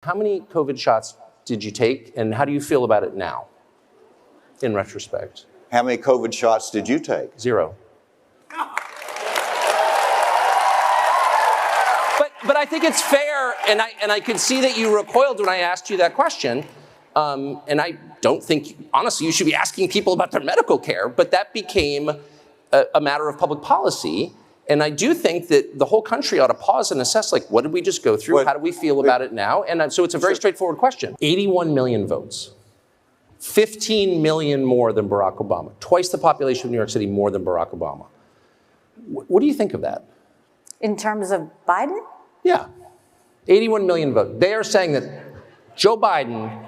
How many COVID shots did you take, and how do you feel about it now, in retrospect? How many COVID shots did you take? 0. But I think it's fair, and I can see that you recoiled when I asked you that question. And I don't think, honestly, you should be asking people about their medical care, but that became a matter of public policy. And I do think that the whole country ought to pause and assess, like, what did we just go through? How do we feel about it now? And so it's a very straightforward question. 81 million votes. 15 million more than Barack Obama. Twice the population of New York City more than Barack Obama. What do you think of that? In terms of Biden? Yeah. 81 million votes. They are saying that Joe Biden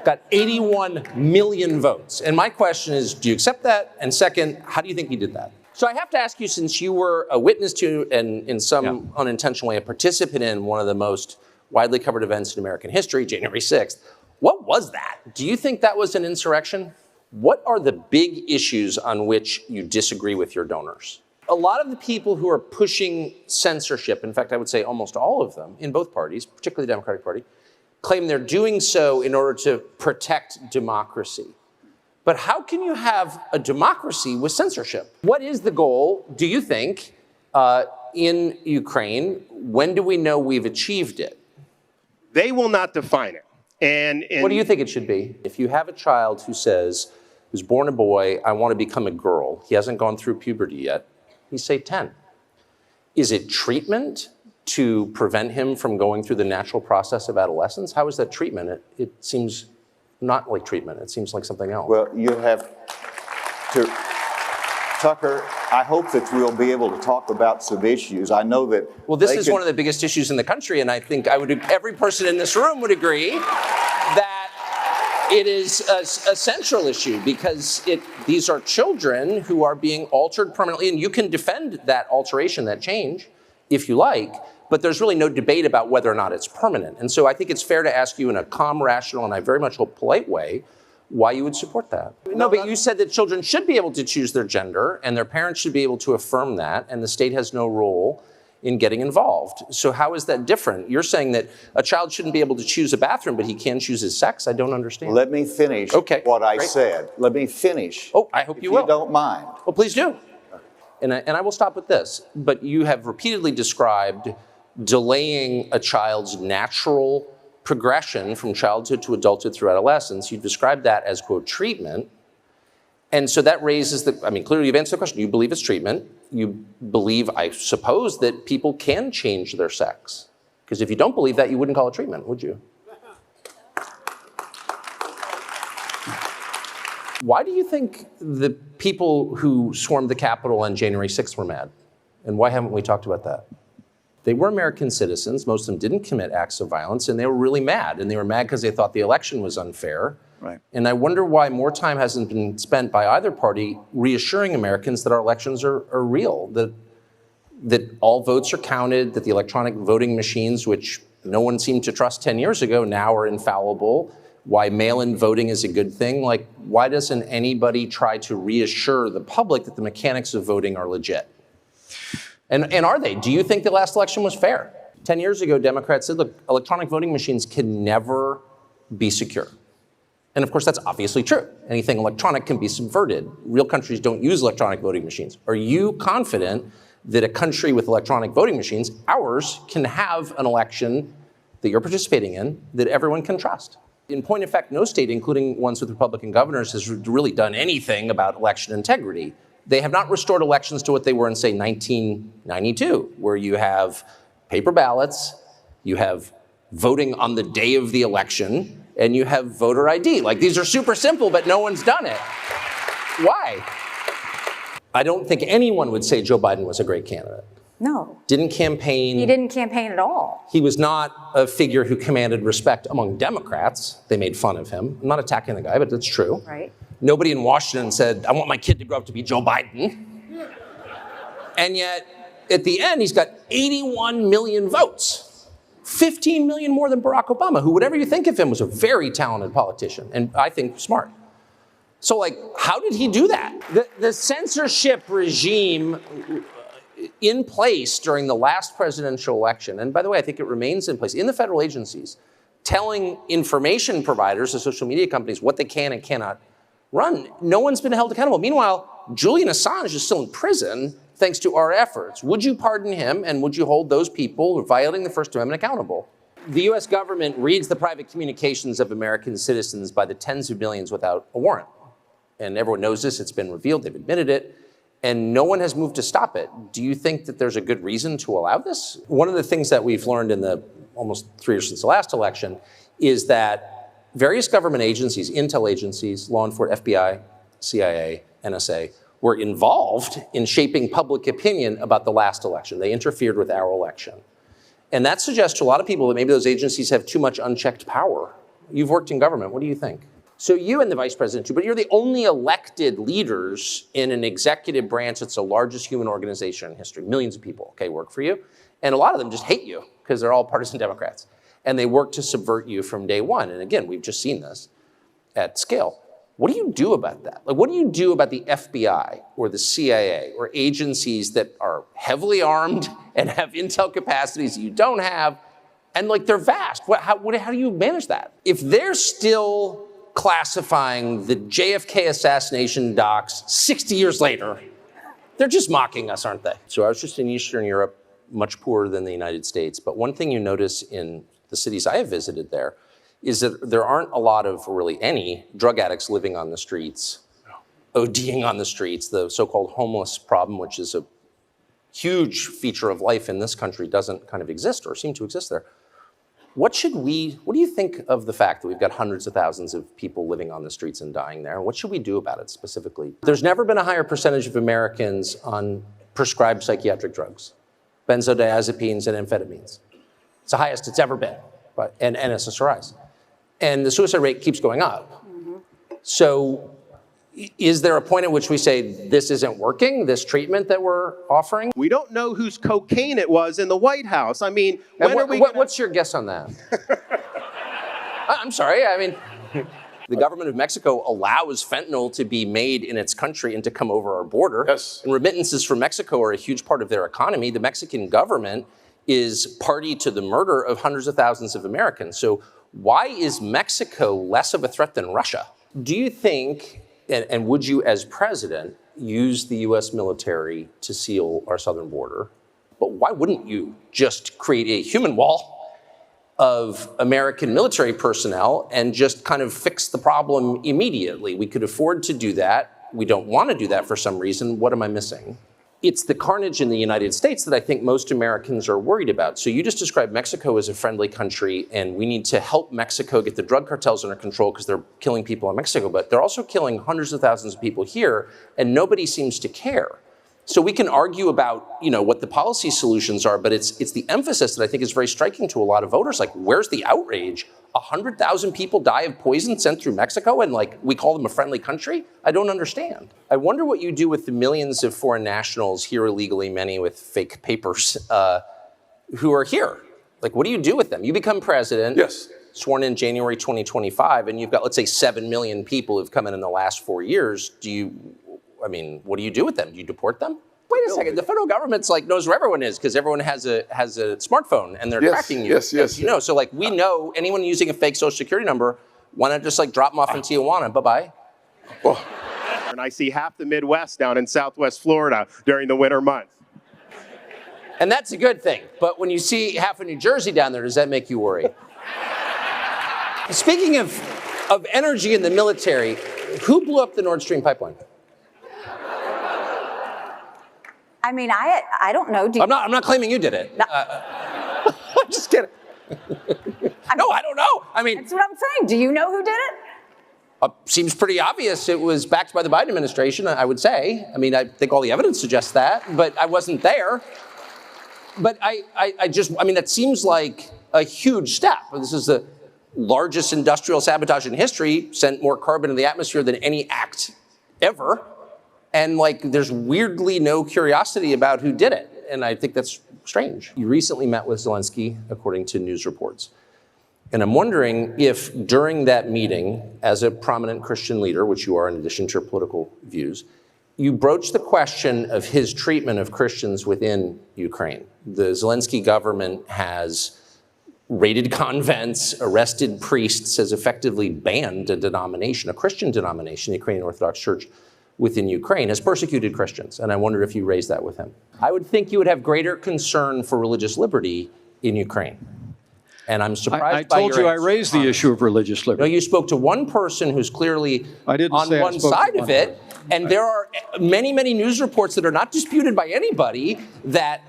got 81 million votes. And my question is, do you accept that? And second, how do you think he did that? So I have to ask you, since you were a witness to, and in some unintentional way, a participant in one of the most widely covered events in American history, January 6th, what was that? Do you think that was an insurrection? What are the big issues on which you disagree with your donors? A lot of the people who are pushing censorship, in fact, I would say almost all of them in both parties, particularly the Democratic Party, claim they're doing so in order to protect democracy. But how can you have a democracy with censorship? What is the goal, do you think, in Ukraine? When do we know we've achieved it? They will not define it. And what do you think it should be? If you have a child who says, who's born a boy, I want to become a girl, he hasn't gone through puberty yet, he's, say, 10. Is it treatment to prevent him from going through the natural process of adolescence? How is that treatment? It seems not like treatment. It seems like something else. Well, you have to, Tucker, I hope that we'll be able to talk about some issues. I know that. Well, this is one of the biggest issues in the country, and I think every person in this room would agree that it is a central issue, because these are children who are being altered permanently, and you can defend that alteration, that change, if you like, but there's really no debate about whether or not it's permanent. And so I think it's fair to ask you in a calm, rational, and I very much hope polite way, why you would support that. No, but you said that children should be able to choose their gender, and their parents should be able to affirm that, and the state has no role in getting involved. So how is that different? You're saying that a child shouldn't be able to choose a bathroom, but he can choose his sex? I don't understand. Let me finish what I said. Let me finish. Oh, I hope you will. If you don't mind. Well, please do. And I will stop with this, but you have repeatedly described delaying a child's natural progression from childhood to adulthood through adolescence. You described that as, quote, treatment. And so that raises clearly you've answered the question. You believe it's treatment. You believe, I suppose, that people can change their sex. Because if you don't believe that, you wouldn't call it treatment, would you? Why do you think the people who swarmed the Capitol on January 6th were mad? And why haven't we talked about that? They were American citizens. Most of them didn't commit acts of violence, and they were really mad. And they were mad because they thought the election was unfair. Right. And I wonder why more time hasn't been spent by either party reassuring Americans that our elections are real, that all votes are counted, that the electronic voting machines, which no one seemed to trust 10 years ago, now are infallible, why mail-in voting is a good thing. Like, why doesn't anybody try to reassure the public that the mechanics of voting are legit? And are they? Do you think the last election was fair? 10 years ago, Democrats said, look, electronic voting machines can never be secure. And of course, that's obviously true. Anything electronic can be subverted. Real countries don't use electronic voting machines. Are you confident that a country with electronic voting machines, ours, can have an election that you're participating in that everyone can trust? In point of fact, no state, including ones with Republican governors, has really done anything about election integrity. They have not restored elections to what they were in, say, 1992, where you have paper ballots, you have voting on the day of the election, and you have voter ID. Like, these are super simple, but no one's done it. Why? I don't think anyone would say Joe Biden was a great candidate. No. Didn't campaign. He didn't campaign at all. He was not a figure who commanded respect among Democrats. They made fun of him. I'm not attacking the guy, but that's true. Right. Nobody in Washington said, I want my kid to grow up to be Joe Biden. And yet, at the end, he's got 81 million votes. 15 million more than Barack Obama, who, whatever you think of him, was a very talented politician, and I think smart. So, like, how did he do that? The censorship regime in place during the last presidential election, and by the way, I think it remains in place, in the federal agencies, telling information providers, the social media companies, what they can and cannot run. No one's been held accountable. Meanwhile, Julian Assange is still in prison thanks to our efforts. Would you pardon him, and would you hold those people who are violating the First Amendment accountable? The US government reads the private communications of American citizens by the tens of millions without a warrant. And everyone knows this, it's been revealed, they've admitted it, and no one has moved to stop it. Do you think that there's a good reason to allow this? One of the things that we've learned in the almost 3 years since the last election is that various government agencies, intel agencies, law enforcement, FBI, CIA, NSA, were involved in shaping public opinion about the last election. They interfered with our election. And that suggests to a lot of people that maybe those agencies have too much unchecked power. You've worked in government, what do you think? So you and the vice president too, but you're the only elected leaders in an executive branch that's the largest human organization in history. Millions of people, okay, work for you. And a lot of them just hate you because they're all partisan Democrats. And they work to subvert you from day one. And again, we've just seen this at scale. What do you do about that? Like, what do you do about the FBI or the CIA or agencies that are heavily armed and have intel capacities that you don't have, and like they're vast? How do you manage that? If they're still classifying the JFK assassination docs 60 years later, they're just mocking us, aren't they? So I was just in Eastern Europe, much poorer than the United States. But one thing you notice in the cities I have visited there is that there aren't a lot of, really any, drug addicts living on the streets, ODing on the streets. The so-called homeless problem, which is a huge feature of life in this country, doesn't kind of exist or seem to exist there. What do you think of the fact that we've got hundreds of thousands of people living on the streets and dying there? What should we do about it specifically? There's never been a higher percentage of Americans on prescribed psychiatric drugs, benzodiazepines and amphetamines. It's the highest it's ever been, and SSRIs. And the suicide rate keeps going up. Mm-hmm. So is there a point at which we say this isn't working, this treatment that we're offering? We don't know whose cocaine it was in the White House. I mean, what's your guess on that? I'm sorry, I mean, the government of Mexico allows fentanyl to be made in its country and to come over our border. Yes. And remittances from Mexico are a huge part of their economy. The Mexican government is party to the murder of hundreds of thousands of Americans. So why is Mexico less of a threat than Russia? Do you think, and would you as president use the US military to seal our southern border? But why wouldn't you just create a human wall of American military personnel and just kind of fix the problem immediately? We could afford to do that. We don't want to do that for some reason. What am I missing? It's the carnage in the United States that I think most Americans are worried about. So you just described Mexico as a friendly country, and we need to help Mexico get the drug cartels under control because they're killing people in Mexico, but they're also killing hundreds of thousands of people here, and nobody seems to care. So we can argue about, what the policy solutions are, but it's the emphasis that I think is very striking to a lot of voters. Like, where's the outrage? 100,000 people die of poison sent through Mexico, and we call them a friendly country? I don't understand. I wonder what you do with the millions of foreign nationals here illegally, many with fake papers, who are here. Like, what do you do with them? You become president. Yes. Sworn in January 2025, and you've got, let's say, 7 million people who've come in the last 4 years. What do you do with them? Do you deport them? Wait a second, the federal government's knows where everyone is because everyone has a smartphone and they're tracking you. Yes. So we know anyone using a fake social security number, why not just drop them off in Tijuana, bye-bye. Well, and I see half the Midwest down in Southwest Florida during the winter months. And that's a good thing. But when you see half of New Jersey down there, does that make you worry? Speaking of energy in the military, who blew up the Nord Stream pipeline? I mean, I don't know. I'm not claiming you did it. No. I'm just kidding. No, I don't know. That's what I'm saying. Do you know who did it? Seems pretty obvious. It was backed by the Biden administration, I would say. I think all the evidence suggests that, but I wasn't there. But that seems like a huge step. This is the largest industrial sabotage in history, sent more carbon into the atmosphere than any act ever. And there's weirdly no curiosity about who did it. And I think that's strange. You recently met with Zelensky, according to news reports. And I'm wondering if during that meeting, as a prominent Christian leader, which you are in addition to your political views, you broached the question of his treatment of Christians within Ukraine. The Zelensky government has raided convents, arrested priests, has effectively banned a denomination, a Christian denomination, the Ukrainian Orthodox Church within Ukraine, has persecuted Christians. And I wonder if you raised that with him. I would think you would have greater concern for religious liberty in Ukraine. And I'm surprised by your I told you I raised the issue of religious No, liberty. you spoke to one person who's clearly on one spoke to side one of it. And there are many, many news reports that are not disputed by anybody that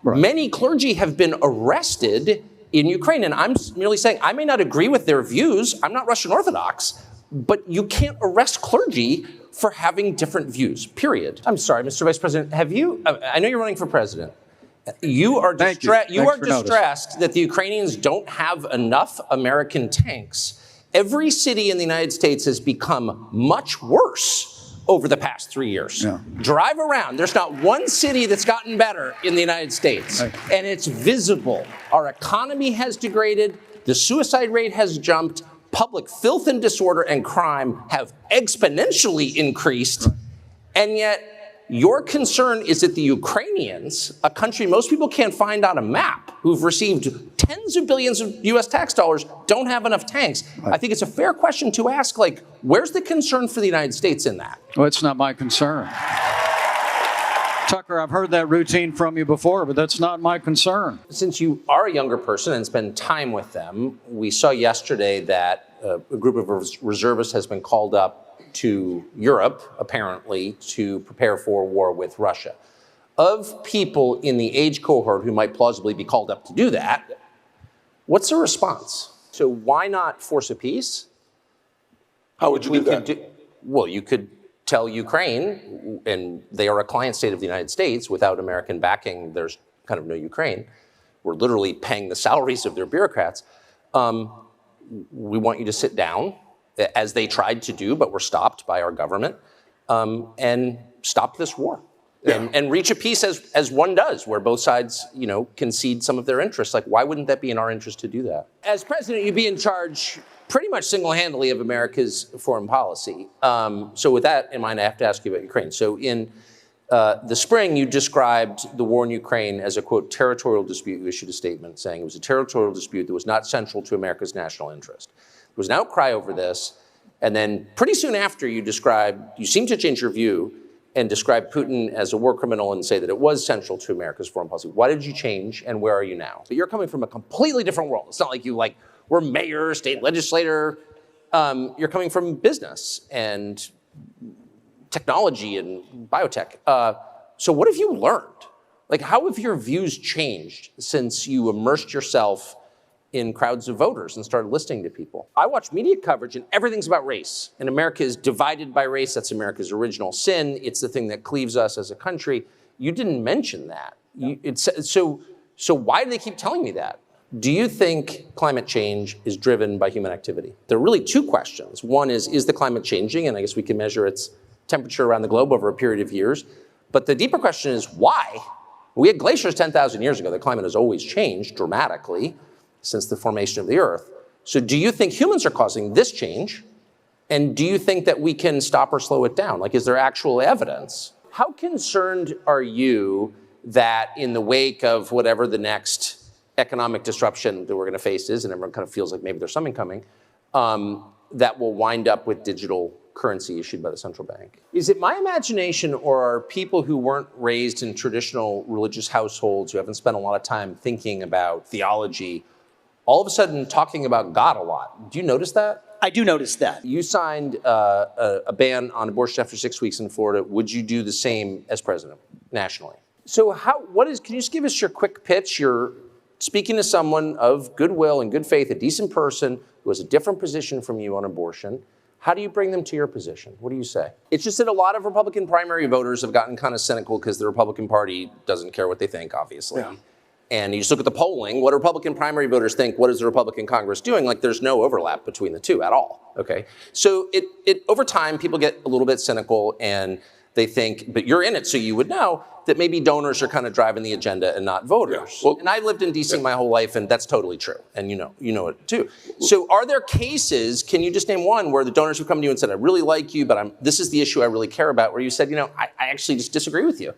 many clergy have been arrested in Ukraine. And I'm merely saying, I may not agree with their views. I'm not Russian Orthodox, but you can't arrest clergy for having different views, period. I'm sorry, Mr. Vice President, have you, I know you're running for president. You are distressed that the Ukrainians don't have enough American tanks. Every city in the United States has become much worse over the past 3 years. Yeah. Drive around. There's not one city that's gotten better in the United States. Right. And it's visible. Our economy has degraded. The suicide rate has jumped. Public filth and disorder and crime have exponentially increased. Right. And yet, your concern is that the Ukrainians, a country most people can't find on a map, who've received tens of billions of US tax dollars, don't have enough tanks. Right. I think it's a fair question to ask, like, where's the concern for the United States in that? Well, it's not my concern. Tucker, I've heard that routine from you before, but that's not my concern. Since you are a younger person and spend time with them, we saw yesterday that a group of reservists has been called up to Europe, apparently, to prepare for war with Russia. Of people in the age cohort who might plausibly be called up to do that, what's the response? So why not force a peace? How would you do that? Well, you could tell Ukraine, and they are a client state of the United States, without American backing, there's kind of no Ukraine. We're literally paying the salaries of their bureaucrats. We want you to sit down, as they tried to do, but were stopped by our government, and stop this war. Yeah. And reach a peace as one does, where both sides, concede some of their interests. Like, why wouldn't that be in our interest to do that? As president, you'd be in charge pretty much single-handedly of America's foreign policy. So with that in mind, I have to ask you about Ukraine. So in the spring, you described the war in Ukraine as a, quote, territorial dispute. You issued a statement saying it was a territorial dispute that was not central to America's national interest. There was an outcry over this, and then pretty soon after you seemed to change your view and describe Putin as a war criminal and say that it was central to America's foreign policy. Why did you change, and where are you now? But you're coming from a completely different world. It's not like you were mayor, state legislator. You're coming from business and technology and biotech. So what have you learned? Like, how have your views changed since you immersed yourself in crowds of voters and started listening to people? I watch media coverage and everything's about race. And America is divided by race. That's America's original sin. It's the thing that cleaves us as a country. You didn't mention that. So why do they keep telling me that? Do you think climate change is driven by human activity? There are really two questions. One is the climate changing? And I guess we can measure its temperature around the globe over a period of years. But the deeper question is why? We had glaciers 10,000 years ago. The climate has always changed dramatically since the formation of the Earth. So do you think humans are causing this change? And do you think that we can stop or slow it down? Like, is there actual evidence? How concerned are you that in the wake of whatever the next economic disruption that we're going to face is, and everyone kind of feels like maybe there's something coming, that will wind up with digital currency issued by the central bank? Is it my imagination, or are people who weren't raised in traditional religious households, who haven't spent a lot of time thinking about theology, all of a sudden talking about God a lot? Do you notice that? I do notice that. You signed a ban on abortion after 6 weeks in Florida. Would you do the same as president nationally? So can you just give us your quick pitch? You're speaking to someone of goodwill and good faith, a decent person who has a different position from you on abortion. How do you bring them to your position? What do you say? It's just that a lot of Republican primary voters have gotten kind of cynical because the Republican Party doesn't care what they think, obviously. Yeah. And you just look at the polling, what Republican primary voters think, what is the Republican Congress doing? Like, there's no overlap between the two at all, okay? So over time, people get a little bit cynical and they think, but you're in it, so you would know that maybe donors are kind of driving the agenda and not voters. Yeah. Well, and I lived in DC my whole life, and that's totally true, and you know it too. So are there cases, can you just name one, where the donors have come to you and said, I really like you, but this is the issue I really care about, where you said, I actually just disagree with you?